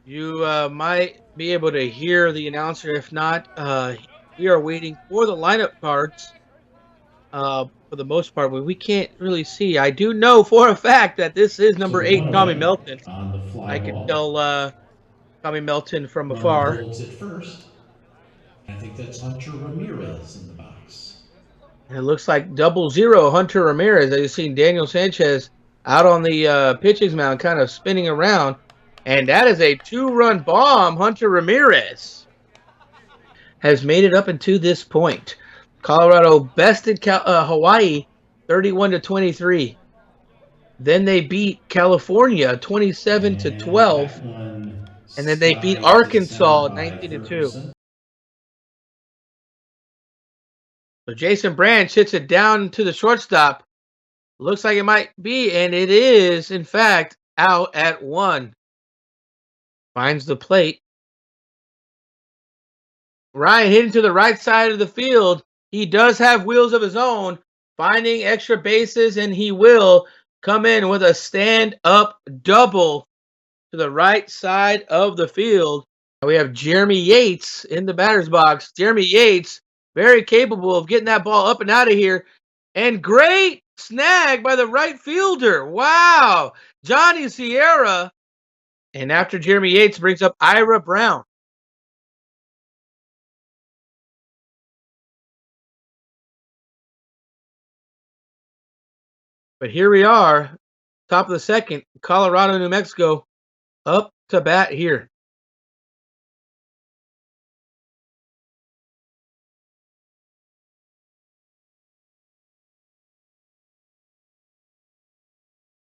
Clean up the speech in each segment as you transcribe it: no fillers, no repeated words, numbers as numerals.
You might be able to hear the announcer. If not, we are waiting for the lineup cards. For the most part, but we can't really see. I do know for a fact that this is number 8, Tommy Melton. I can tell Tommy Melton from afar. Holds it first. I think that's Hunter Ramirez in the box. And it looks like 00 Hunter Ramirez. I've seen Daniel Sanchez out on the pitching mound, kind of spinning around. And that is a 2-run bomb. Hunter Ramirez has made it up into this point. Colorado bested Hawaii 31-23. Then they beat California 27-12. And then they beat Arkansas 19-2. So Jason Branch hits it down to the shortstop. Looks like it might be, and it is, in fact, out at 1. Finds the plate. Ryan hitting to the right side of the field. He does have wheels of his own, finding extra bases, and he will come in with a stand-up double to the right side of the field. We have Jeremy Yates in the batter's box. Jeremy Yates, very capable of getting that ball up and out of here. And great snag by the right fielder. Wow. Johnny Sierra. And after Jeremy Yates brings up Ira Brown. But here we are, top of the second, Colorado, New Mexico, up to bat here.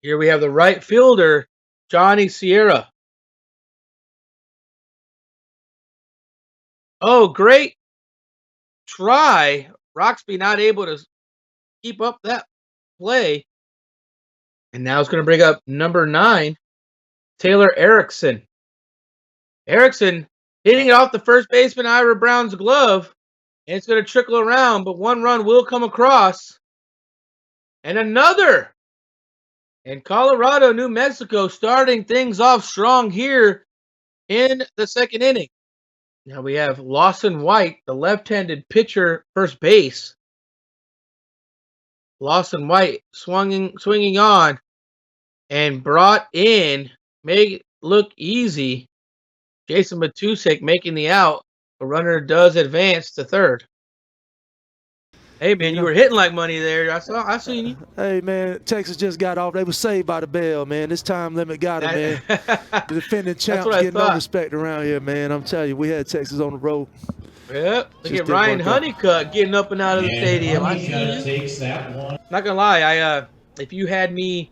Here we have the right fielder, Johnny Sierra. Oh, great try. Roxby not able to keep up that play. And now it's going to bring up number 9, Taylor Erickson. Erickson hitting it off the first baseman, Ira Brown's glove. And it's going to trickle around, but 1 run will come across. And another. And Colorado, New Mexico starting things off strong here in the second inning. Now we have Lawson White, the left-handed pitcher, first base. Lawson White swinging on and brought in, make it look easy. Jason Matusek making the out. The runner does advance to third. Hey, man, you were hitting like money there. I seen you. Hey, man, Texas just got off. They were saved by the bell, man. This time limit got them, man. The defending champs getting no respect around here, man. I'm telling you, we had Texas on the road. Yep. Look at Ryan Honeycutt getting up and out of the stadium. I see you. Takes that one. Not gonna lie, if you had me,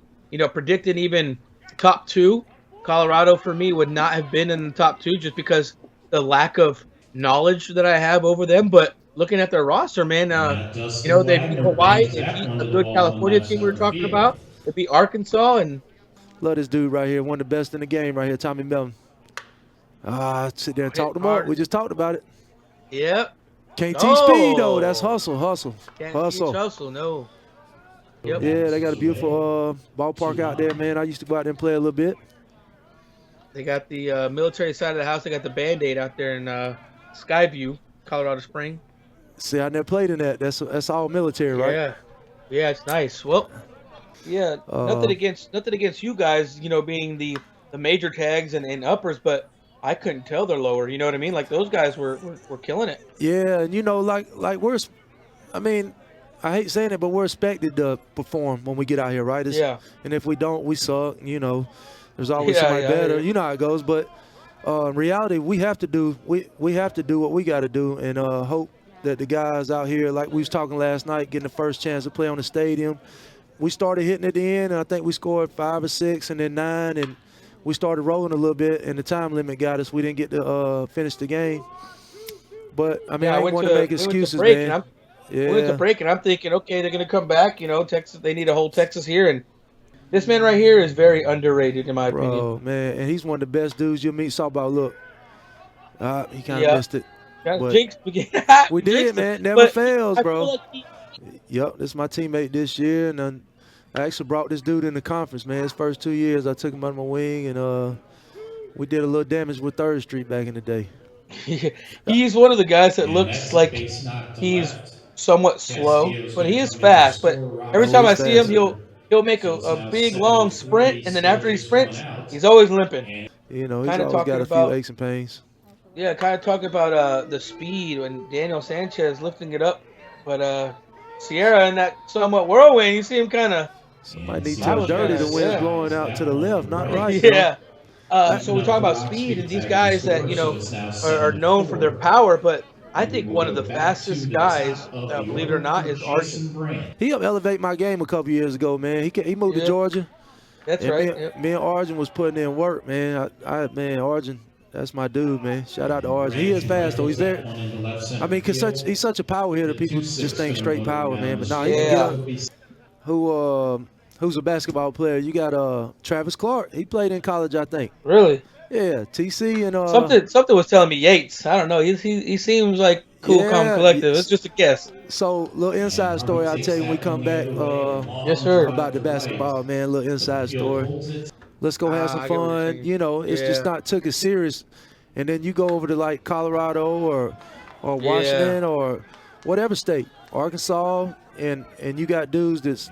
predicting even top 2, Colorado for me would not have been in the top 2 just because the lack of knowledge that I have over them. But looking at their roster, man, they beat Hawaii, they beat a good California team we were talking about. They beat Arkansas, and love this dude right here, one of the best in the game right here, Tommy Melton. Sit there and talk them up. We just talked about it. Yep. Can't teach speed though. That's hustle. Can't teach hustle, no. Yep. Yeah, they got a beautiful ballpark out there, man. I used to go out there and play a little bit. They got the military side of the house. They got the Band-Aid out there in Skyview, Colorado Springs. See, I never played in that. That's all military, right? Yeah, it's nice. Well, yeah, nothing against you guys, being the major tags and uppers, but I couldn't tell they're lower. You know what I mean? Like those guys were killing it. Yeah, and like we're, I mean, I hate saying it, but we're expected to perform when we get out here, right? Yeah. And if we don't, we suck. There's always somebody better. You know how it goes. But in reality, we have to do what we got to do, and hope that the guys out here, like we was talking last night, getting the first chance to play on the stadium. We started hitting at the end, and I think we scored 5 or 6, and then 9, and we started rolling a little bit, and the time limit got us. We didn't get to finish the game. But, I mean, I didn't want to make excuses, man. We went to break, and I'm thinking, okay, they're going to come back. Texas, they need to hold Texas here. And this man right here is very underrated, in my opinion. Oh, man, and he's one of the best dudes you'll meet. Saw about, look, he kind of missed it. We did, man. Never fails, bro. Yep, this is my teammate this year, and I actually brought this dude in the conference, man. His first 2 years, I took him under my wing, and we did a little damage with 3rd Street back in the day. He's one of the guys that looks like he's somewhat slow, but he is fast. But every time I see him, he'll make a big long sprint, and then after he sprints, he's always limping. You know, he's always got a few aches and pains. Yeah, kind of talking about the speed when Daniel Sanchez lifting it up, but Sierra in that somewhat whirlwind, you see him kind of. Somebody need to tell Dirty the wind's blowing out to the left, not right. Yeah. So we talk about speed, and these guys that are known for their power, but I think one of the fastest guys, believe it or not, is Arjun. He helped elevate my game a couple years ago, man. He moved to Georgia. That's right. Me and Arjun was putting in work, man. Man, Arjun, that's my dude, man. Shout out to Arjun. He is fast, though. He's there. I mean, he's such a power hitter. People just think straight power, man. But no, he can get up. Who's a basketball player? You got Travis Clark. He played in college, I think. Really? Yeah, TC and something was telling me Yates. I don't know. He seems like cool, calm, collective. It's just a guess. So, little inside story I'll tell you when we come back. Yes, sir. About the basketball, man. Little inside story. Let's go have some fun. You know, it's just not took it serious. And then you go over to like Colorado or Washington or whatever state, Arkansas, and you got dudes that's,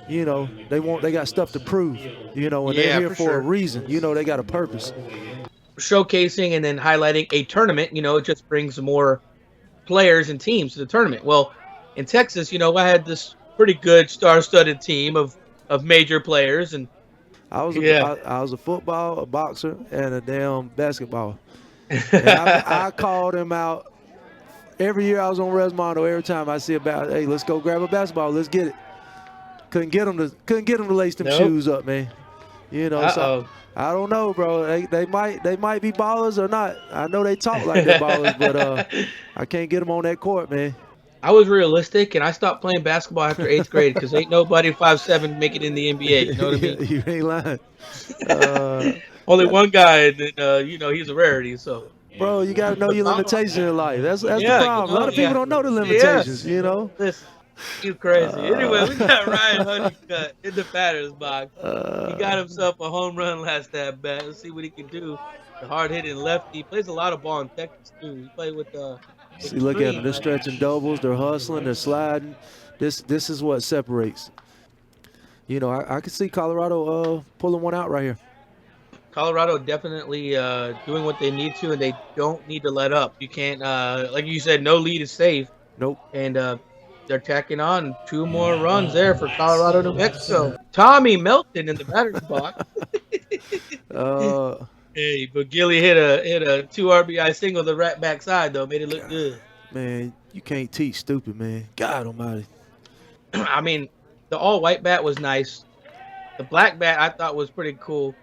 you know, they got stuff to prove, you know, and they're here for a reason. You know, they got a purpose. Showcasing and then highlighting a tournament, you know, it just brings more players and teams to the tournament. Well, in Texas, you know, I had this pretty good star-studded team of major players, and I was a football, a boxer, and a damn basketball. And I called him out every year I was on Resmondo. Every time I see hey, let's go grab a basketball, let's get it. Couldn't get them to lace them shoes up, man. You know, so I don't know, bro. They might be ballers or not. I know they talk like they're ballers, but I can't get them on that court, man. I was realistic, and I stopped playing basketball after 8th grade because ain't nobody 5'7" make it in the NBA. You know what I mean? You ain't lying. Only one guy, and you know, he's a rarity. So, bro, you gotta know your limitations in life. That's the problem. A lot of people don't know the limitations. You know. Listen, you crazy. Anyway, we got Ryan Honeycutt in the batter's box. He got himself a home run last at bat. Let's see what he can do. The hard-hitting lefty. He plays a lot of ball in Texas too. He played with see, look at them. They're stretching doubles. They're hustling. They're sliding. This is what separates. You know, I could see Colorado pulling one out right here. Colorado definitely doing what they need to, and they don't need to let up. You can't, like you said, no lead is safe. Nope. And they're tacking on 2 more runs there for Colorado, New Mexico. Tommy Melton in the batter's box. Hey, but Gilly hit a 2 RBI single the right backside though, made it look good. Man, you can't teach stupid, man. God Almighty. I mean, the all-white bat was nice. The black bat I thought was pretty cool,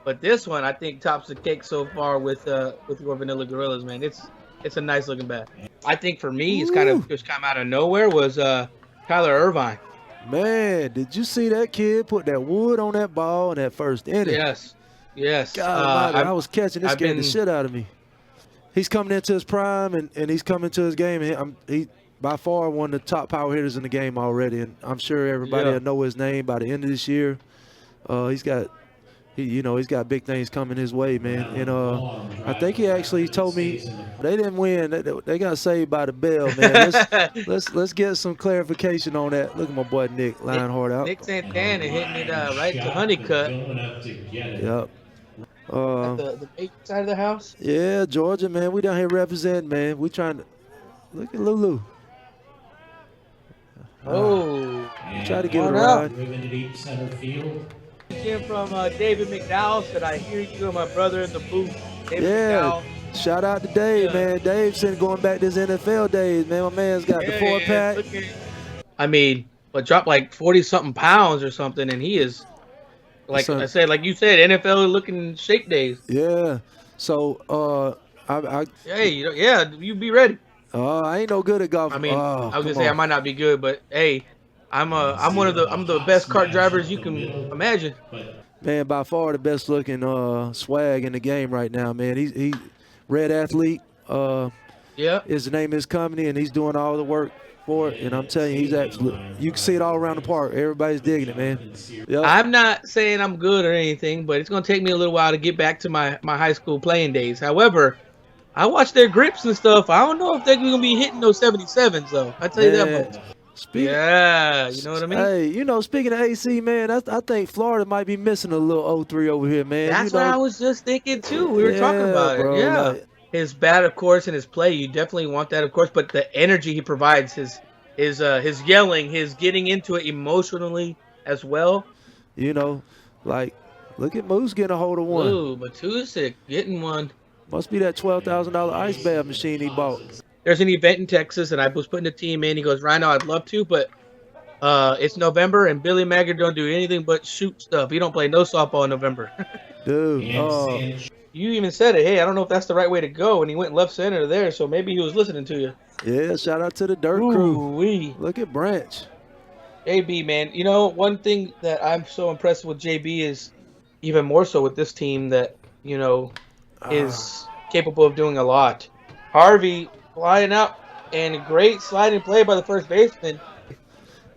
but this one I think tops the cake so far with your Vanilla Gorillas, man. It's a nice looking bat. I think for me, it's kind of just come out of nowhere was Tyler Irvine. Man, did you see that kid put that wood on that ball in that first inning? Yes. God, I was catching this, scared the shit out of me. He's coming into his prime, and he's coming to his game. And he by far one of the top power hitters in the game already, and I'm sure everybody will know his name by the end of this year. He's got big things coming his way, man. And I think he actually told me they didn't win. They got saved by the bell, man. Let's get some clarification on that. Look at my boy Nick lying hard out. Nick Santana hitting it right to Honeycutt. Yep. The big side of the house. Yeah, Georgia, man. We down here representing, man. We trying to look at Lulu. Try to get it right. From David McDowell said, "I hear you and my brother in the booth." David McDowell. Shout out to Dave, man. Dave's going back to his NFL days, man. My man's got the 4-pack. I mean, but dropped like 40-something pounds or something, and he is, like I said, like you said, NFL looking shape days. Yeah. So, you be ready. I ain't no good at golf. I mean, I was gonna say I might not be good, but hey, I'm the best kart drivers you can imagine. Man, by far the best looking swag in the game right now, man. He red athlete. Yeah. His name is company, and he's doing all the work for it. And I'm telling you, he's actually, you can see it all around the park. Everybody's digging it, man. Yep. I'm not saying I'm good or anything, but it's going to take me a little while to get back to my high school playing days. However, I watch their grips and stuff. I don't know if they're going to be hitting those 77s, though. I tell you that much. Yeah, you know what I mean? Hey, you know, speaking of AC, man, I think Florida might be missing a little 03 over here, man. That's what I was just thinking, too. We were talking about it. Yeah. Like, his bat, of course, and his play, you definitely want that, of course. But the energy he provides, his yelling, his getting into it emotionally as well. You know, like, look at Moose getting a hold of one. Ooh, Matusik getting one. Must be that $12,000 ice bath machine he bought. There's an event in Texas, and I was putting the team in. He goes, Rhino, I'd love to, but it's November, and Billy Maggard don't do anything but shoot stuff. He don't play no softball in November. Dude, you even said it. Hey, I don't know if that's the right way to go, and he went left center there, so maybe he was listening to you. Yeah, shout out to the Dirt Crew. Look at Branch. JB, man. You know, one thing that I'm so impressed with JB is even more so with this team that, you know, is capable of doing a lot. Harvey flying out and a great sliding play by the first baseman.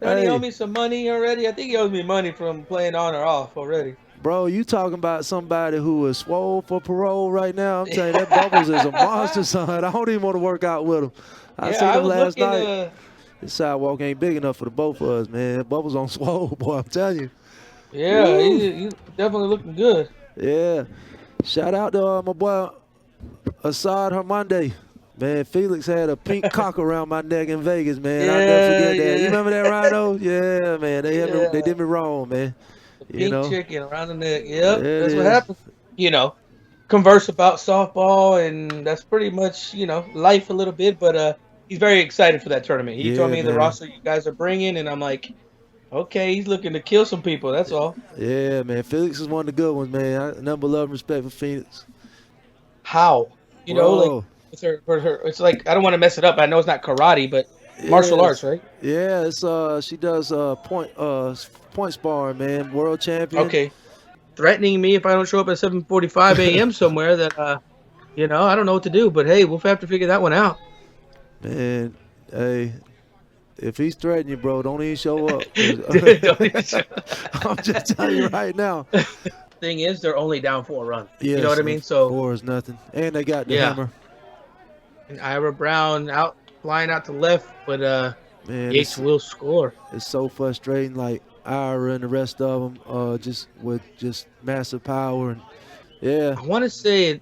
Doesn't he owe me some money already? I think he owes me money from playing on or off already. Bro, you talking about somebody who is swole for parole right now? I'm telling you, that Bubbles is a monster, son. I don't even want to work out with him. I seen him last night. This sidewalk ain't big enough for the both of us, man. Bubbles on swole, boy, I'm telling you. Yeah, he's definitely looking good. Yeah. Shout out to my boy Assad Hermande. Man, Felix had a pink cock around my neck in Vegas, man. I'll never forget that. You remember that, Rhino? Yeah, man. They did me wrong, man. Pink chicken around the neck. Yep, that's what happens. You know, converse about softball, and that's pretty much, you know, life a little bit. But he's very excited for that tournament. He told me the roster you guys are bringing, and I'm like, okay, he's looking to kill some people. That's all. Yeah, man. Felix is one of the good ones, man. Number love and respect for Felix. How? You know, like with her, it's like, I don't want to mess it up. I know it's not karate, but martial arts, right? Yeah, it's she does point sparring, man. World champion. Okay. Threatening me if I don't show up at 7:45 a.m. somewhere that you know, I don't know what to do, but hey, we'll have to figure that one out. Man, hey, if he's threatening you, bro, don't even show up. I'm just telling you right now. Thing is, they're only down 4 runs. Yes, you know what I mean? So 4 is nothing. And they got the hammer. And Ira Brown flying out to left, but man, Yates will score. It's so frustrating. Like Ira and the rest of them, just with massive power and I want to say